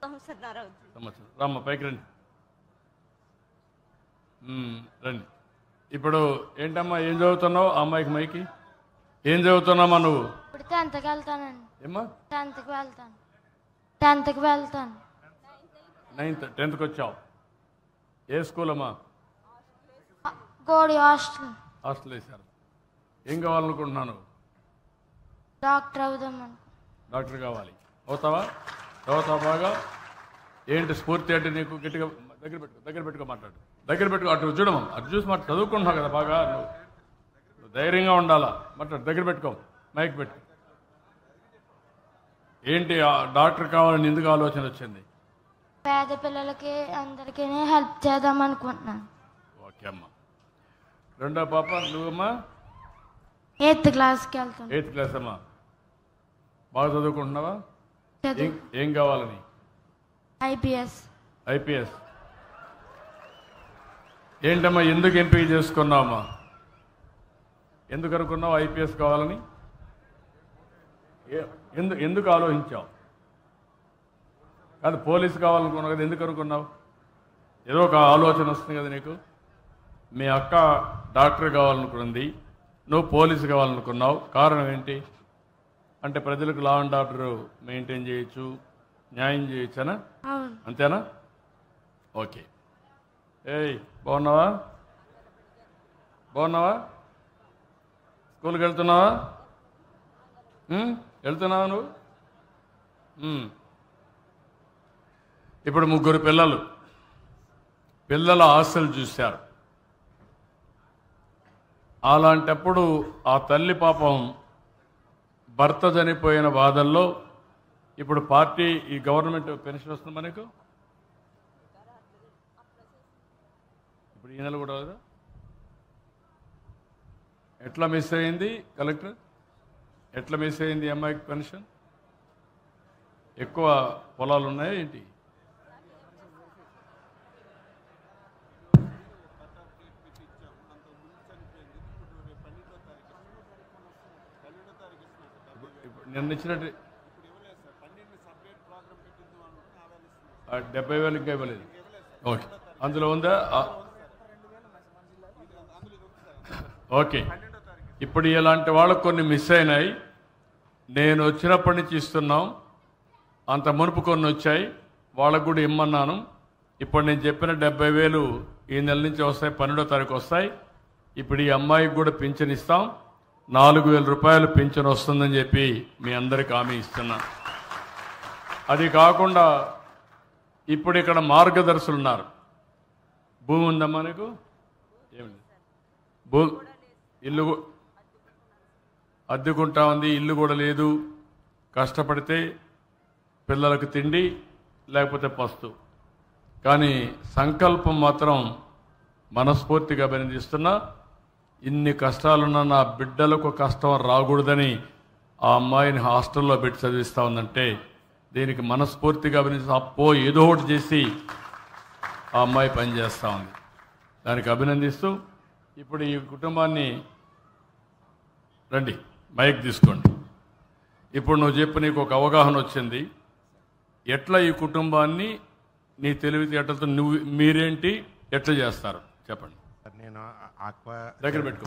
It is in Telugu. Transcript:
సంవత్సరం రామ్మ పైకి రండి. రండి. ఇప్పుడు ఏంటమ్మా ఏం చదువుతున్నావు? ఆ అమ్మాయికి మైకి ఏం చదువుతున్నామా నువ్వు? ఇప్పుడు 10th కి వెళ్తానండి. ఏమ్మా? 10th కి వెళ్తాను. 10th కి వెళ్తాను. 9th 10th వచ్చావు. ఏ స్కూల్ అమ్మా? గోడి హాస్టల్. హాస్టల్ వేశారు. ఏం కావాలనుకుంటున్నాను? డాక్టర్ అవుదామని. డాక్టర్ కావాలి. అవుతావా? చదువుతావా బాగా? ఏంటి స్ఫూర్తి అంటే నీకు? గట్టిగా దగ్గర పెట్టుకో మాట్లాడు. దగ్గర పెట్టుకో. అటు చూడమా, అటు చూసి మాట చదువుకుంటున్నావు కదా బాగా. నువ్వు ధైర్యంగా ఉండాలా. మాట్లాడు. దగ్గర పెట్టుకో. మైక్ పెట్టు. ఏంటి డాక్టర్ కావాలని ఎందుకు ఆలోచన వచ్చింది? పేద పిల్లలకి అందరికీ హెల్ప్ చేద్దాం అనుకుంటున్నాను. ఓకే అమ్మా. రెండో పాప నువ్వమ్మా? 8th క్లాస్కి వెళ్తాను. 8th క్లాస్ అమ్మా. బాగా చదువుకుంటున్నావా? ఏం కావాలని? ఐపీఎస్. ఐపీఎస్. ఏంటమ్మా ఎందుకు ఎంపిక చేసుకున్నావమ్మా? ఎందుకు అనుకున్నావు ఐపీఎస్ కావాలని? ఎందుకు ఆలోచించావు? కాదు పోలీసు కావాలనుకున్నావు కదా, ఎందుకు అనుకున్నావు? ఏదో ఒక ఆలోచన వస్తుంది కదా నీకు. మీ అక్క డాక్టర్ కావాలనుకుంది, నువ్వు పోలీసు కావాలనుకున్నావు. కారణం ఏంటి? అంటే ప్రజలకు లా అండ్ ఆర్డర్ మెయింటైన్ చేయొచ్చు, న్యాయం చేయొచ్చనా? అంతేనా? ఓకే. ఏయ్ బాగున్నావా? బాగున్నావా? స్కూల్కి వెళ్తున్నావా? వెళ్తున్నావా నువ్వు? ఇప్పుడు 3 పిల్లల ఆశలు చూశారు. అలాంటప్పుడు ఆ తల్లి పాపం భర్త చనిపోయిన బాధల్లో ఇప్పుడు పార్టీ ఈ గవర్నమెంట్ పెన్షన్ వస్తుంది మనకు. ఇప్పుడు ఈ నెల కూడా కదా. ఎట్లా మిస్ అయింది కలెక్టర్? ఎట్లా మిస్ అయింది అమ్మాయికి పెన్షన్? ఎక్కువ పొలాలు ఉన్నాయా ఏంటి? నిన్న ఇచ్చినట్టు 70,000 ఇంకా ఇవ్వలేదు. ఓకే, అందులో ఉందా? ఓకే. ఇప్పుడు ఇలాంటి వాళ్ళకు కొన్ని మిస్ అయినాయి. నేను వచ్చినప్పటి నుంచి ఇస్తున్నాం. అంత మునుపు కొన్ని వచ్చాయి, వాళ్ళకు కూడా ఇమ్మన్నాను. ఇప్పుడు నేను చెప్పిన 70,000 ఈ నెల నుంచి వస్తాయి, 12వ తారీఖు వస్తాయి. ఇప్పుడు ఈ అమ్మాయికి కూడా పింఛన్ ఇస్తాం. 4,000 రూపాయలు పింఛన్ వస్తుందని చెప్పి మీ అందరికి హామీ ఇస్తున్నా. అది కాకుండా ఇప్పుడు ఇక్కడ మార్గదర్శులు ఉన్నారు. భూమి ఉందమ్మా నీకు? ఏమి ఇల్లు అద్దెకుంటా ఉంది, ఇల్లు కూడా లేదు. కష్టపడితే పిల్లలకు తిండి, లేకపోతే పస్తు. కానీ సంకల్పం మాత్రం మనస్ఫూర్తిగా అభినందిస్తున్నా. ఇన్ని కష్టాలున్నా నా బిడ్డలకు కష్టం రాకూడదని ఆ అమ్మాయిని హాస్టల్లో పెట్టి చదివిస్తా ఉందంటే దీనికి మనస్ఫూర్తిగా అభినందిస్తూ ఏదో ఒకటి చేసి ఆ అమ్మాయి పనిచేస్తూ ఉంది. దానికి అభినందిస్తూ ఇప్పుడు ఈ కుటుంబాన్ని రండి, మైక్ తీసుకోండి. ఇప్పుడు నువ్వు చెప్పు, నీకు ఒక అవగాహన వచ్చింది. ఎట్లా ఈ కుటుంబాన్ని నీ తెలివితేటలతో మీరేంటి ఎట్లా చేస్తారు చెప్పండి. నేను దగ్గర పెట్టుకో.